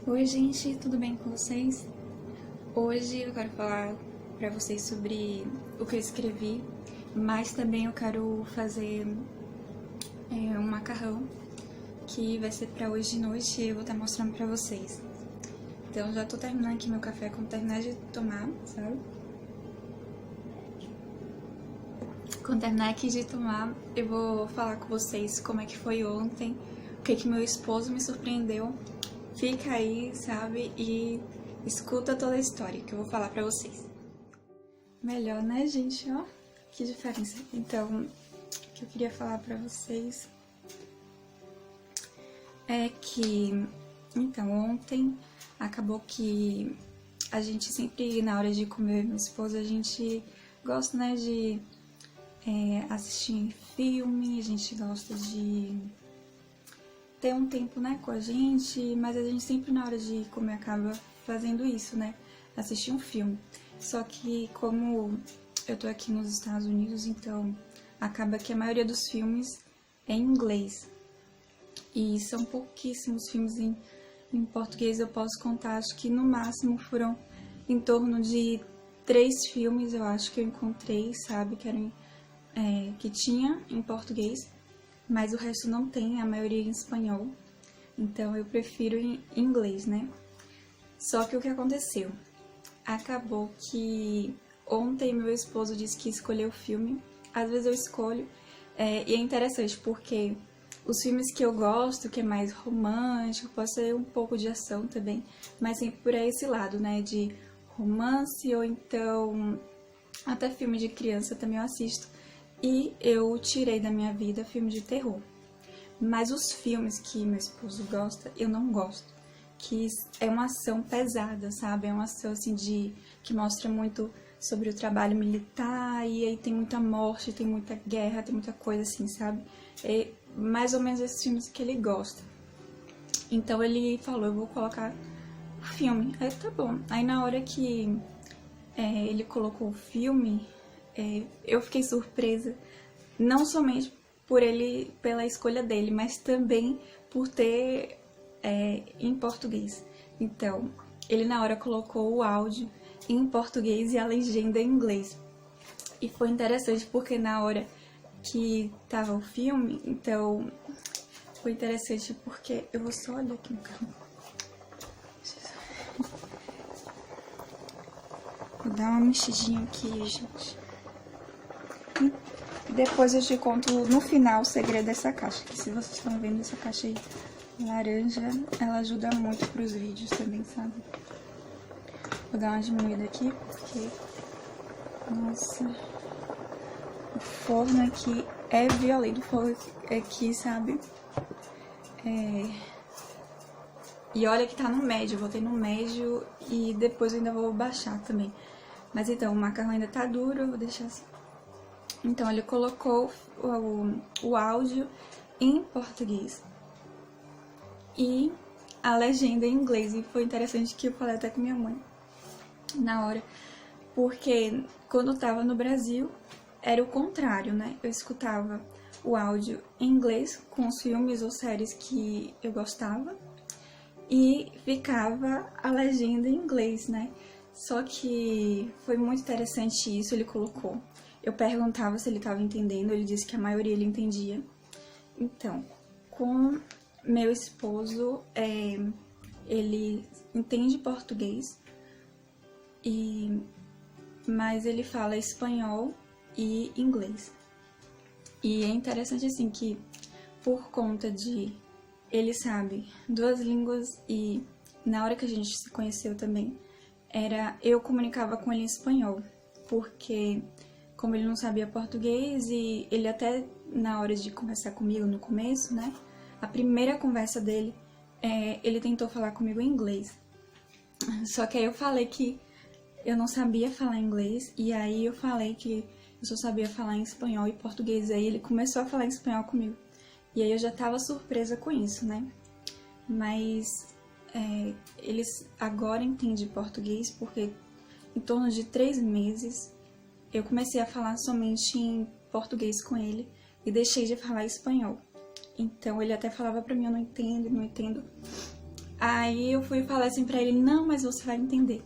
Oi gente, tudo bem com vocês? Hoje eu quero falar pra vocês sobre o que eu escrevi, mas também eu quero fazer um macarrão que vai ser pra hoje de noite e eu vou estar mostrando pra vocês. Então já tô terminando aqui meu café, quando terminar de tomar, sabe? Quando terminar aqui de tomar, eu vou falar com vocês como é que foi ontem, o que meu esposo me surpreendeu. Fica aí, sabe, e escuta toda a história que eu vou falar pra vocês. Melhor, né, gente? Ó, que diferença. Então, o que eu queria falar pra vocês é que, então, ontem acabou que a gente sempre, na hora de comer, meu esposo, a gente gosta, né, de assistir filme, a gente gosta de ter um tempo, né, com a gente, mas a gente sempre na hora de comer acaba fazendo isso, né, assistir um filme. Só que como eu tô aqui nos Estados Unidos, então acaba que a maioria dos filmes é em inglês. E são pouquíssimos filmes em português, eu posso contar, acho que no máximo foram em torno de 3 filmes, eu acho que eu encontrei, sabe, que tinha em português. Mas o resto não tem, a maioria em espanhol, então eu prefiro em inglês, né? Só que o que aconteceu? Acabou que ontem meu esposo disse que escolheu o filme, às vezes eu escolho, e é interessante porque os filmes que eu gosto, que é mais romântico, pode ser um pouco de ação também, mas sempre por esse lado, né? De romance ou então até filme de criança também eu assisto. E eu tirei da minha vida filme de terror. Mas os filmes que meu esposo gosta, eu não gosto. Que é uma ação pesada, sabe? É uma ação assim que mostra muito sobre o trabalho militar, e aí tem muita morte, tem muita guerra, tem muita coisa assim, sabe? É mais ou menos esses filmes que ele gosta. Então ele falou, eu vou colocar o filme. Aí tá bom. Aí na hora que ele colocou o filme, eu fiquei surpresa, não somente pela escolha dele, mas também por ter em português. Então, ele na hora colocou o áudio em português e a legenda em inglês. E foi interessante porque na hora que tava o filme, então foi interessante porque eu vou só olhar aqui no carro. Vou dar uma mexidinha aqui, gente. Depois eu te conto no final o segredo dessa caixa, que se vocês estão vendo essa caixa aí laranja, ela ajuda muito pros vídeos também, sabe? Vou dar uma diminuída aqui, porque, nossa, o forno aqui é violento, o forno aqui, sabe? E olha que tá no médio, eu botei no médio e depois eu ainda vou baixar também. Mas então, o macarrão ainda tá duro, eu vou deixar assim. Então, ele colocou o áudio em português e a legenda em inglês. E foi interessante que eu falei até com minha mãe na hora, porque quando eu tava no Brasil era o contrário, né? Eu escutava o áudio em inglês com os filmes ou séries que eu gostava e ficava a legenda em inglês, né? Só que foi muito interessante isso, ele colocou. Eu perguntava se ele estava entendendo, ele disse que a maioria ele entendia. Então, com meu esposo, ele entende português, mas ele fala espanhol e inglês. E é interessante assim que, por conta de ele sabe 2 línguas e na hora que a gente se conheceu também, eu comunicava com ele em espanhol, porque como ele não sabia português e ele até na hora de conversar comigo no começo, né, a primeira conversa dele, ele tentou falar comigo em inglês. Só que aí eu falei que eu não sabia falar inglês e aí eu falei que eu só sabia falar em espanhol e português. Aí ele começou a falar em espanhol comigo. E aí eu já tava surpresa com isso, né? Mas eles agora entendem português porque em torno de 3 meses eu comecei a falar somente em português com ele e deixei de falar espanhol. Então ele até falava pra mim, eu não entendo, não entendo. Aí eu fui falar assim pra ele, não, mas você vai entender.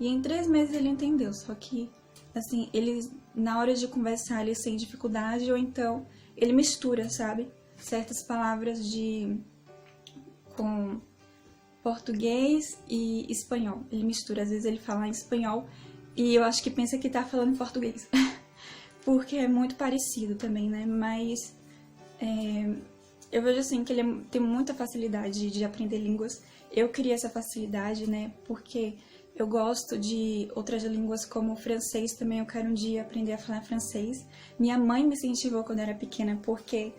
E em 3 meses ele entendeu, só que, assim, ele, na hora de conversar, ele tem dificuldade, ou então ele mistura, sabe? Certas palavras com português e espanhol. Ele mistura, às vezes ele fala em espanhol e eu acho que pensa que tá falando em português. Porque é muito parecido também, né? Mas eu vejo assim que ele tem muita facilidade de aprender línguas. Eu queria essa facilidade, né? Porque eu gosto de outras línguas como o francês também. Eu quero um dia aprender a falar francês. Minha mãe me incentivou quando eu era pequena, porque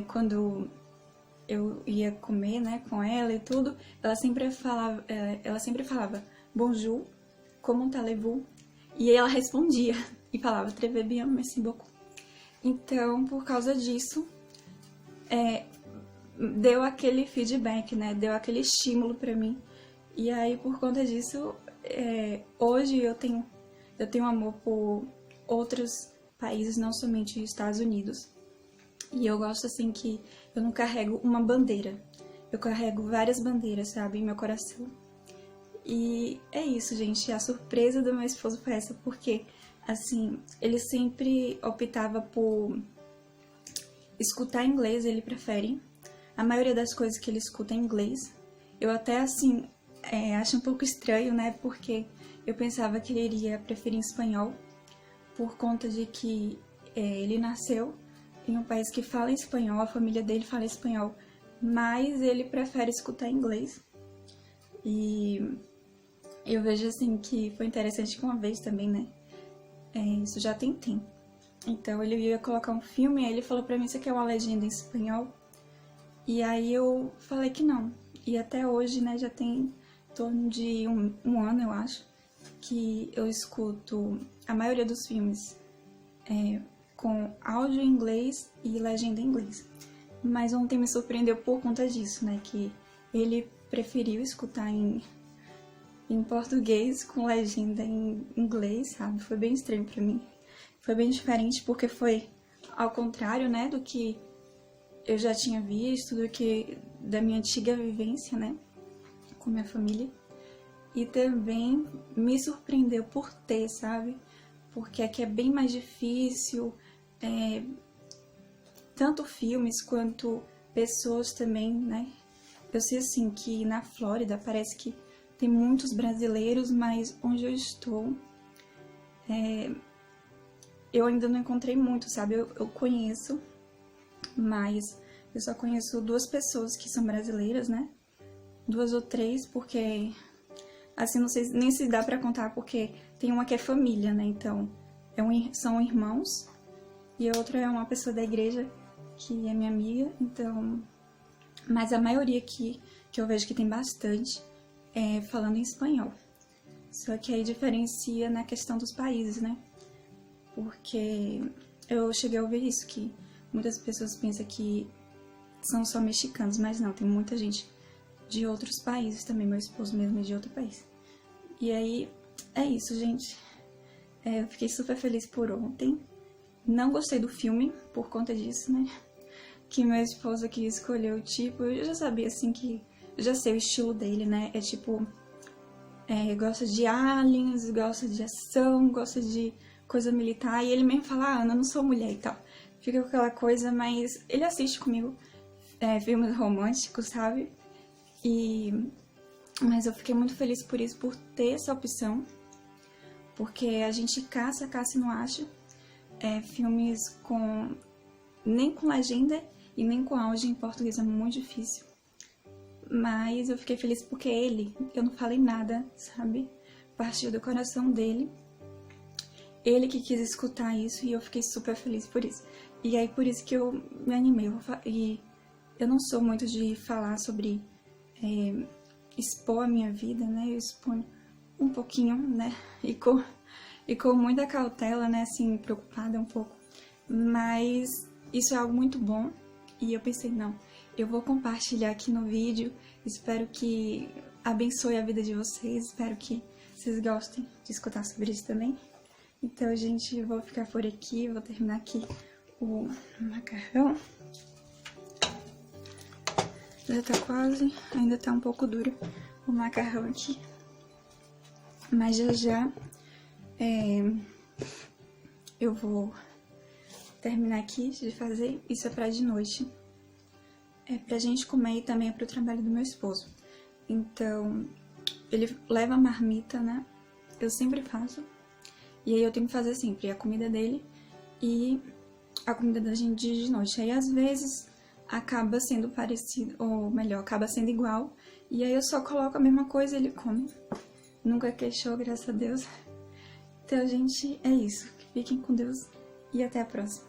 quando eu ia comer, né, com ela e tudo, ela sempre falava bonjour, comment allez-vous? E aí ela respondia e falava très bien, merci beaucoup. Então, por causa disso, deu aquele feedback, né, deu aquele estímulo pra mim. E aí, por conta disso, hoje eu tenho amor por outros países, não somente os Estados Unidos. E eu gosto, assim, que eu não carrego uma bandeira. Eu carrego várias bandeiras, sabe, em meu coração. E é isso, gente. A surpresa do meu esposo foi essa, porque, assim, ele sempre optava por escutar inglês, ele prefere. A maioria das coisas que ele escuta é em inglês. Eu até, assim, acho um pouco estranho, né, porque eu pensava que ele iria preferir espanhol, por conta de que ele nasceu em um país que fala espanhol, a família dele fala espanhol, mas ele prefere escutar inglês. E eu vejo assim que foi interessante que uma vez também, né? Isso já tem tempo. Então ele ia colocar um filme, aí ele falou pra mim, você quer uma legenda em espanhol? E aí eu falei que não. E até hoje, né, já tem em torno de um ano, eu acho, que eu escuto a maioria dos filmes com áudio em inglês e legenda em inglês. Mas ontem me surpreendeu por conta disso, né? Que ele preferiu escutar em português com legenda em inglês, sabe? Foi bem estranho pra mim. Foi bem diferente porque foi ao contrário, né? Do que eu já tinha visto, da minha antiga vivência, né? Com minha família. E também me surpreendeu por ter, sabe? Porque aqui é bem mais difícil, tanto filmes quanto pessoas também, né? Eu sei assim que na Flórida parece que tem muitos brasileiros, mas onde eu estou, eu ainda não encontrei muito, sabe? Eu conheço, mas eu só conheço 2 pessoas que são brasileiras, né? 2 ou 3, porque assim, não sei nem se dá pra contar, porque tem uma que é família, né? Então, são irmãos, e a outra é uma pessoa da igreja, que é minha amiga, então... Mas a maioria aqui, que eu vejo que tem bastante, é falando em espanhol. Só que aí diferencia na questão dos países, né? Porque eu cheguei a ouvir isso, que muitas pessoas pensam que são só mexicanos, mas não, tem muita gente de outros países também, meu esposo mesmo é de outro país. E aí, é isso, gente. Eu fiquei super feliz por ontem. Não gostei do filme por conta disso, né? Que meu esposo aqui escolheu o tipo. Eu já sabia, assim, que... Eu já sei o estilo dele, né? É tipo... gosta de aliens, gosta de ação, gosta de coisa militar. E ele mesmo fala, ah, Ana, eu não sou mulher e tal. Fica com aquela coisa, mas ele assiste comigo filmes românticos, sabe? Mas eu fiquei muito feliz por isso, por ter essa opção. Porque a gente caça e não acha filmes nem com legenda e nem com áudio em português, é muito difícil. Mas eu fiquei feliz porque eu não falei nada, sabe? Partiu do coração dele. Ele que quis escutar isso e eu fiquei super feliz por isso. E aí por isso que eu me animei. E eu não sou muito de falar sobre expor a minha vida, né? Eu exponho um pouquinho, né? E com muita cautela, né? Assim, preocupada um pouco. Mas isso é algo muito bom. E eu pensei, não, eu vou compartilhar aqui no vídeo. Espero que abençoe a vida de vocês. Espero que vocês gostem de escutar sobre isso também. Então, gente, eu vou ficar por aqui. Vou terminar aqui o macarrão. Já tá quase, ainda tá um pouco duro o macarrão aqui. Mas já eu vou terminar aqui de fazer. Isso é pra de noite. É pra gente comer e também é pro trabalho do meu esposo. Então, ele leva a marmita, né? Eu sempre faço. E aí eu tenho que fazer sempre a comida dele e a comida da gente de noite. Aí às vezes acaba sendo parecido, ou melhor, acaba sendo igual. E aí eu só coloco a mesma coisa e ele come. Nunca queixou, graças a Deus. Então, gente, é isso. Fiquem com Deus e até a próxima.